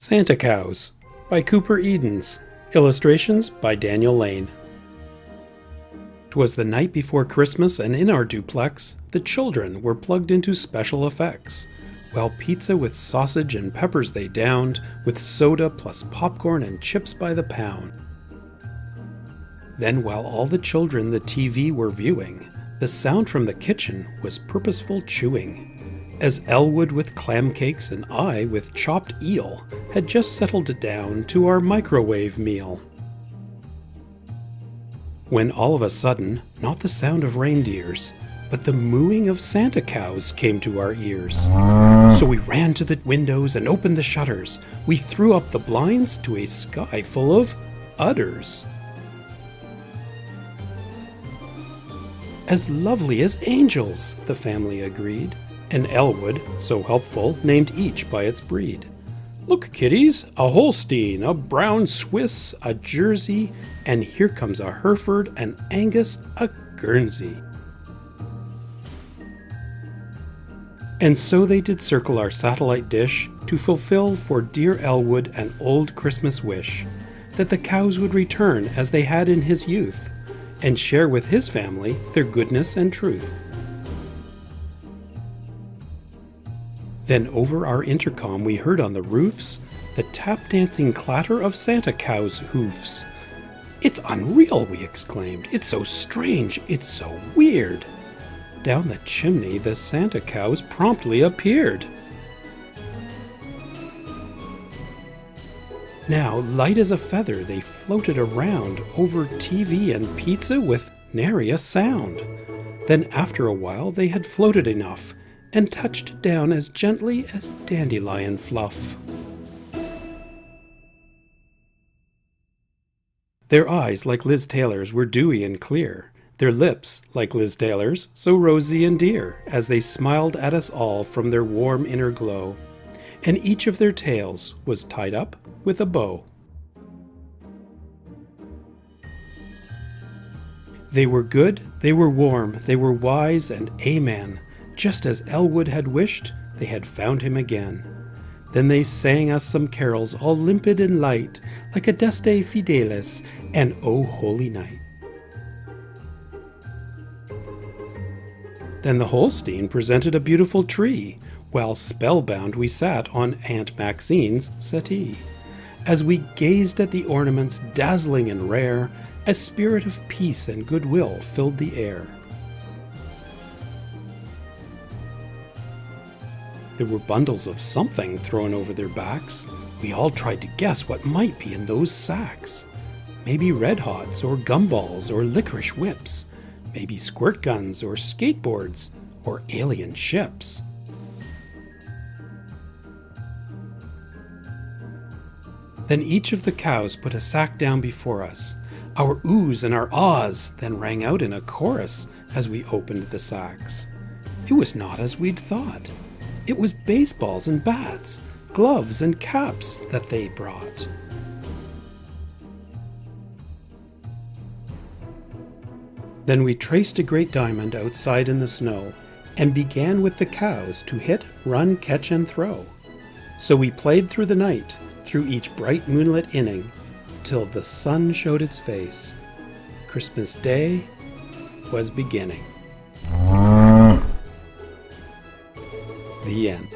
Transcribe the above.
Santa Cows by Cooper Edens. Illustrations by Daniel Lane. 'Twas the night before Christmas, and in our duplex, the children were plugged into special effects. While pizza with sausage and peppers they downed, with soda plus popcorn and chips by the pound. Then while all the children the TV were viewing, the sound from the kitchen was purposeful chewing. As Elwood with clam cakes and I with chopped eel had just settled down to our microwave meal. When all of a sudden, not the sound of reindeers, but the mooing of Santa cows came to our ears. So we ran to the windows and opened the shutters. We threw up the blinds to a sky full of udders. As lovely as angels, the family agreed. And Elwood, so helpful, named each by its breed. Look, kiddies, a Holstein, a brown Swiss, a Jersey, and here comes a Hereford, an Angus, a Guernsey. And so they did circle our satellite dish to fulfill for dear Elwood an old Christmas wish, that the cows would return as they had in his youth, and share with his family their goodness and truth. Then over our intercom we heard on the roofs the tap-dancing clatter of Santa cows' hoofs. "It's unreal," we exclaimed. "It's so strange, it's so weird." Down the chimney the Santa cows promptly appeared. Now, light as a feather, they floated around over TV and pizza with nary a sound. Then after a while they had floated enough and touched down as gently as dandelion fluff. Their eyes, like Liz Taylor's, were dewy and clear, their lips, like Liz Taylor's, so rosy and dear, as they smiled at us all from their warm inner glow, and each of their tails was tied up with a bow. They were good, they were warm, they were wise, and amen. Just as Elwood had wished, they had found him again. Then they sang us some carols, all limpid and light, like Adeste Fidelis and O Holy Night. Then the Holstein presented a beautiful tree, while spellbound we sat on Aunt Maxine's settee. As we gazed at the ornaments dazzling and rare, a spirit of peace and goodwill filled the air. There were bundles of something thrown over their backs. We all tried to guess what might be in those sacks. Maybe red hots or gumballs or licorice whips. Maybe squirt guns or skateboards or alien ships. Then each of the cows put a sack down before us. Our oohs and our ahs then rang out in a chorus as we opened the sacks. It was not as we'd thought. It was baseballs and bats, gloves and caps that they brought. Then we traced a great diamond outside in the snow and began with the cows to hit, run, catch, and throw. So we played through the night, through each bright moonlit inning, till the sun showed its face. Christmas Day was beginning. The end.